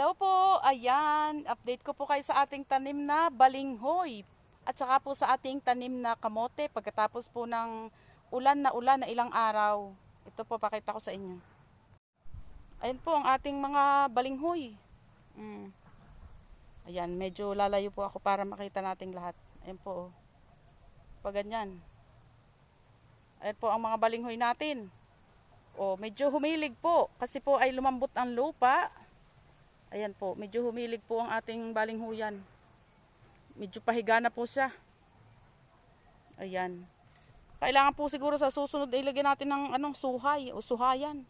Hello po, ayan, update ko po kayo sa ating tanim na balinghoy at saka po sa ating tanim na kamote pagkatapos po ng ulan na ilang araw. Ito po, pakita ko sa inyo. Ayan po ang ating mga balinghoy. Ayan, medyo lalayo po ako para makita nating lahat. Ayan po, pag ganyan. Ayan po ang mga balinghoy natin. Medyo humilig po kasi po ay lumambot ang lupa. Ayan po, medyo humilig po ang ating balinghoyan. Medyo pahiga na po siya. Ayan. Kailangan po siguro sa susunod ilagyan natin ng suhay o suhayan.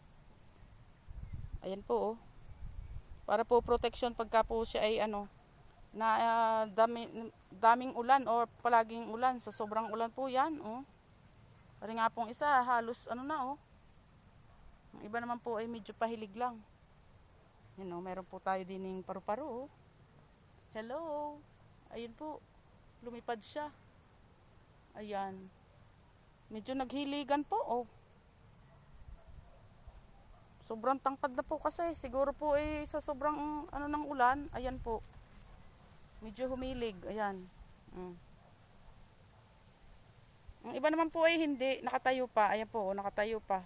Ayan po. Para po protection pagka po siya ay daming ulan o palaging ulan. So sobrang ulan po yan. Pari nga pong isa halos Ang iba naman po ay medyo pahilig lang. Meron po tayo dining paru-paro. Hello. Ayun po. Lumipad siya. Ayan. Medyo naghiligan po. Sobrang tangkad na po kasi. Siguro po sa sobrang ng ulan. Ayan po. Medyo humilig. Ayan. Ang iba naman po ay hindi. Nakatayo pa. Ayan po. Nakatayo pa.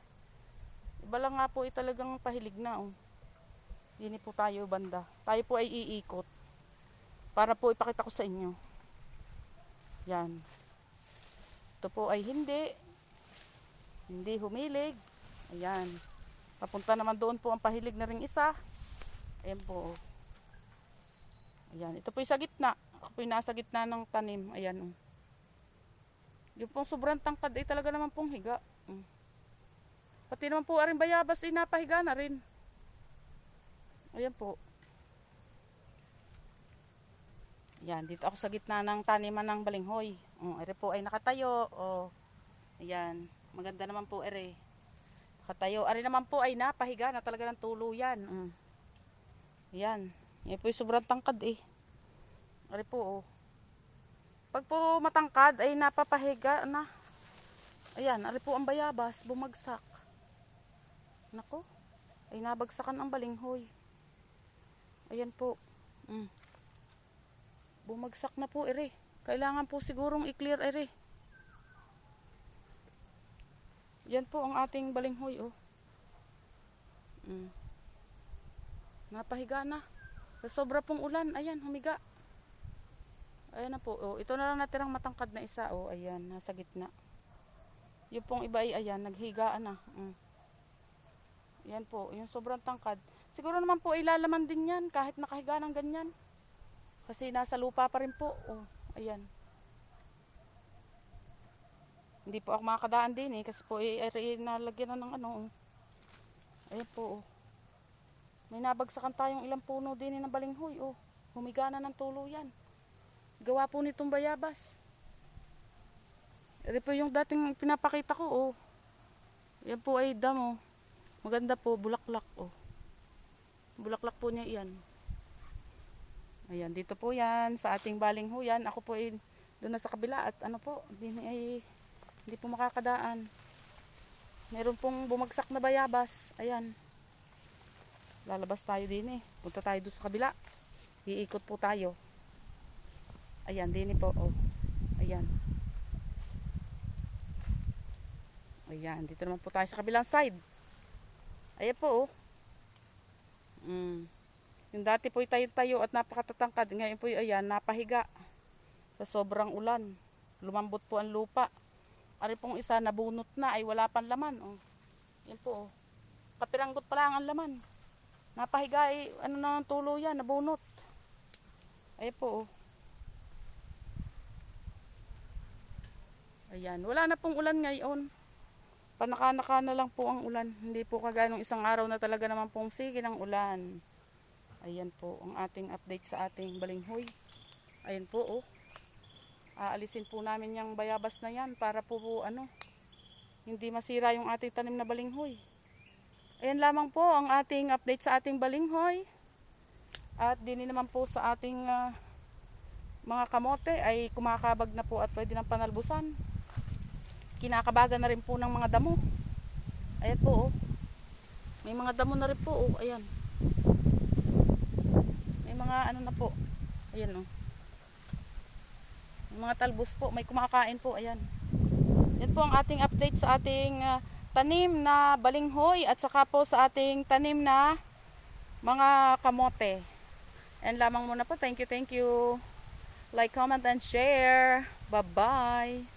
Iba lang nga po talagang pahilig na. Dini po tayo banda. Tayo po ay iikot. Para po ipakita ko sa inyo. Yan. Ito po ay hindi humilig. Ayan. Papunta naman doon po ang pahilig na ring isa. Ayan po. Ayan. Ito po yung sa gitna. Ako po yung nasa gitna ng tanim. Ayan. Yung pong sobrang tangkad ay talaga naman pong higa. Pati naman po aring bayabas ay napahiga na rin. Ayan po. Ayan, dito ako sa gitna ng taniman ng balinghoy. Ere po ay nakatayo. Ayan, maganda naman po ere. Nakatayo. Are naman po ay napahiga na talaga ng tuluyan. Ayan. Ayan po yung sobrang tangkad Are po Pag po matangkad ay napapahiga na. Ayan, are po ang bayabas. Bumagsak. Nako. Ay nabagsakan ang balinghoy. Ayan po. Bumagsak na po ere. Kailangan po sigurong i-clear ere. Yan po ang ating balinghoy Napahiga na. Sa sobra pong ulan, ayan, humiga. Ayan na po. Ito na lang natirang matangkad na isa. Ayan, nasa gitna. Yung pong iba ay ayan, naghigaan na. Yan po, yung sobrang tangkad. Siguro naman po ilalaman din yan kahit nakahiga ng ganyan. Kasi nasa lupa pa rin po. Ayan. Hindi po ako makakadaan din kasi po nalagyan na ng Ayan po. May nabagsakan tayong ilang puno din ng balinghoy. Humiga na ng tuluyan. Gawa po nitong bayabas. Ito po yung dating pinapakita ko. Yan po ay damo. Maganda po, bulaklak Bulaklak po niya iyan. Ayan, dito po yan sa ating balinghoyan. Ako po ay doon na sa kabila at hindi po makakadaan. Meron pong bumagsak na bayabas. Ayan. Lalabas tayo din Punta tayo doon sa kabila. Iikot po tayo. Ayan, din po. Ayan. Ayan, dito naman po tayo sa kabilang side. Ayan po Yung dati po tayo-tayo at napakatatangkad. Ngayon po ayan, napahiga. Sa sobrang ulan. Lumambot po ang lupa. Ari pong isa nabunot na ay wala pang laman. Yan po Kapiranggot pa lang ang laman. Napahiga na ang tuluyan, nabunot. Ayan po Ayan, wala na pong ulan ngayon. Panaka-naka na lang po ang ulan. Hindi po kagaya ng isang araw na talaga naman pong sige ng ulan. Ayan po ang ating update sa ating balinghoy. Ayan po Aalisin po namin yung bayabas na yan para po hindi masira yung ating tanim na balinghoy. Ayan lamang po ang ating update sa ating balinghoy. At din naman po sa ating mga kamote ay kumakabag na po at pwede ng panalbusan. Kinakabagan na rin po ng mga damo. Ayan po May mga damo na rin po Ayan. mga ano na po. Ayan oh. Yung mga talbos po, may kumakain po. Ayan. Yan po ang ating update sa ating tanim na balinghoy at saka po sa ating tanim na mga kamote. And lamang muna po. Thank you, thank you. Like, comment, and share. Bye-bye.